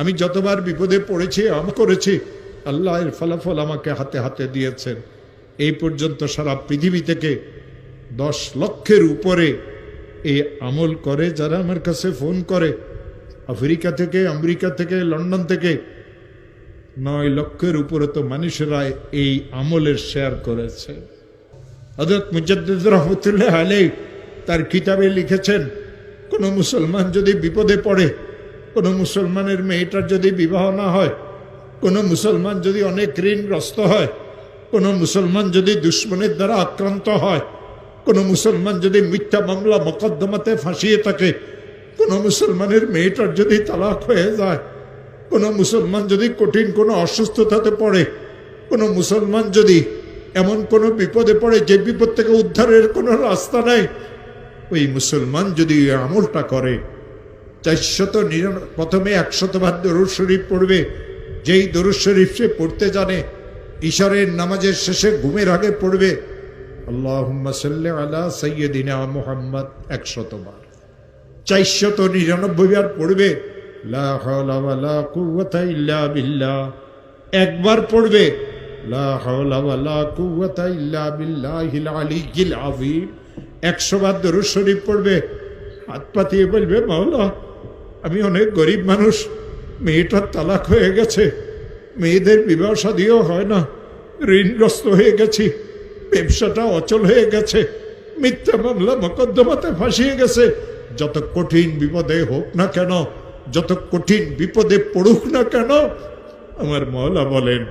আমি যতবার বিপদে পড়েছি আমি করেছি, আল্লাহ এর ফলাফল আমাকে হাতে হাতে দিয়েছেন। এই পর্যন্ত সারা পৃথিবী থেকে 10 লক্ষের উপরে এই আমল করে যারা আমার কাছে ফোন করে। আফ্রিকা থেকে, আমেরিকা থেকে, লন্ডন থেকে 9 লক্ষের উপরে তো মানুষেরা এই আমলের শেয়ার করেছে। হযরত মুজাদ্দিদ রহমতুল্লাহ আলাইহি তার কিতাবে লিখেছেন, কোন মুসলমান যদি বিপদে পড়ে, কোন মুসলমানের মেয়েটার যদি বিবাহ না হয়, কোন মুসলমান যদি অনেক ঋণগ্রস্ত হয়, কোন মুসলমান যদি দুশ্মনের দ্বারা আক্রান্ত হয়, কোন মুসলমান যদি মিথ্যা মামলা মোকদ্দমাতে ফাঁসিয়ে থাকে, কোন মুসলমানের মেয়েটার যদি তালাক হয়ে যায়, কোন মুসলমান যদি কঠিন কোনো অসুস্থতাতে পড়ে, কোন মুসলমান যদি এমন কোনো বিপদে পড়ে যে বিপদ থেকে উদ্ধারের কোনো রাস্তা নাই, ওই মুসলমান যদি আমলটা করে 499 প্রথমে 100 বার দরুদ শরীফ পড়বে। যেই দরুদ শরীফ সে পড়তে জানে, ইশারের নামাজের শেষে ঘুমের আগে পড়বে আল্লাহুম্মা সাল্লি আলা সাইয়্যিদিনা মুহাম্মদ 100 বার। 499 বার পড়বে লা হাওলা ওয়ালা কুওয়াতা ইল্লা বিল্লাহ। একবার পড়বে লা হাওলা ওয়ালা কুওয়াতা ইল্লা বিল্লাহিল আলিয়্যিল আযীম। 100 বার দরুদ শরীফ পড়বে, হাত পাতিয়ে বলবে মাওলা আমি অনেক গরিব মানুষ, মেয়েটার তালাক হয়ে গেছে, মেয়েদের বিবাহ শাদীও হয় না, ঋণগ্রস্ত হয়ে গেছি, ব্যবসাটা অচল হয়ে গেছে, মিথ্যা মামলা মোকদ্দমাতে ফাঁসিয়ে গেছে। যত কঠিন বিপদে হোক না কেন, যত কঠিন বিপদে পড়ুক না কেন, আমার মাওলা বলেন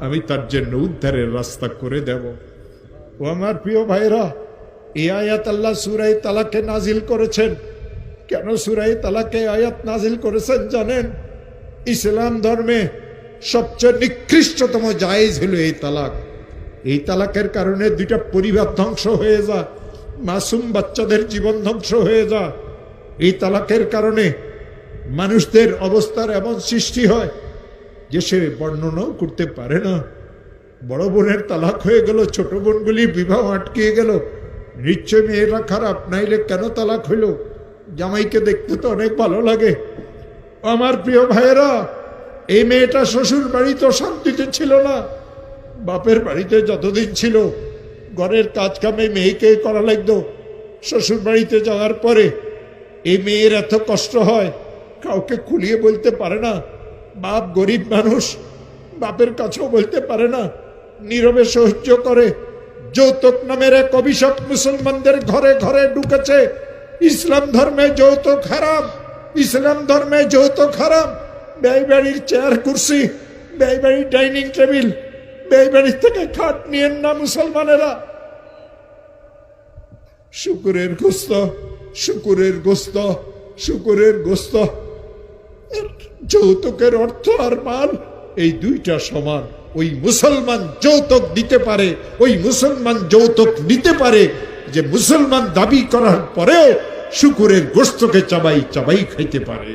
আমি তার জন্য উদ্ধারের রাস্তা করে দেব। ও আমার প্রিয় ভাইরা, এই আয়াত আল্লাহ সূরা তালাকে নাজিল করেছেন। কেন সূরা তালাকে আয়াত নাজিল করেছেন জানেন? ইসলাম ধর্মে সবচেয়ে নিকৃষ্টতম জায়েজ হলো এই তালাক। এই তালাকের কারণে 2টা পরিবার ধ্বংস হয়ে যায়, মাসুম বাচ্চাদের জীবন ধ্বংস হয়ে যায়। এই তালাকের কারণে মানুষদের অবস্থার এমন সৃষ্টি হয় যে সে বর্ণনাও করতে পারে না। বড় বোনের তালাক হয়ে গেল, ছোট বোনগুলি বিবাহ আটকিয়ে গেল। নিশ্চয় মেয়েরা খারাপ, নাইলে কেন তালাক হইল? জামাইকে দেখতে তো অনেক ভালো লাগে। আমার প্রিয় ভাইয়েরা, এই মেয়েটা শ্বশুর বাড়িতে শান্তিতে ছিল না, বাপের বাড়িতে যতদিন ছিল ঘরের কাজ কামে মেয়েকে করা লাগতো। শ্বশুর বাড়িতে যাওয়ার পরে এই মেয়ের এত কষ্ট হয়, কাউকে খুলিয়ে বলতে পারে না। বাপ গরিব মানুষ, বাপের কাছেও বলতে পারে না, নীরবে সহ্য করে। যৌতুক নামের এক অভিশাপ মুসলমানদের ঘরে ঘরে ঢুকেছে। ইসলাম ধর্মে যৌতুক হারাম, ইসলাম ধর্মে যৌতুক হারাম। ব্যয় বাড়ির চেয়ার কুর্সি, ব্যয় বাড়ির ডাইনিং টেবিল, ব্যয় বাড়ির থেকে খাট নিয়েন না মুসলমানেরা। শুকুরের গোস্ত, শুকুরের গোস্ত, শুকুরের গোস্ত। যৌতুকের অর্থ আর মাল এই 2টা সমান। ওই মুসলমান যৌতুক দিতে পারে, ওই মুসলমান যৌতুক নিতে পারে যে মুসলমান দাবি করার পরেও শুকুরের গোস্তকে চাবাই চাবাই খাইতে পারে।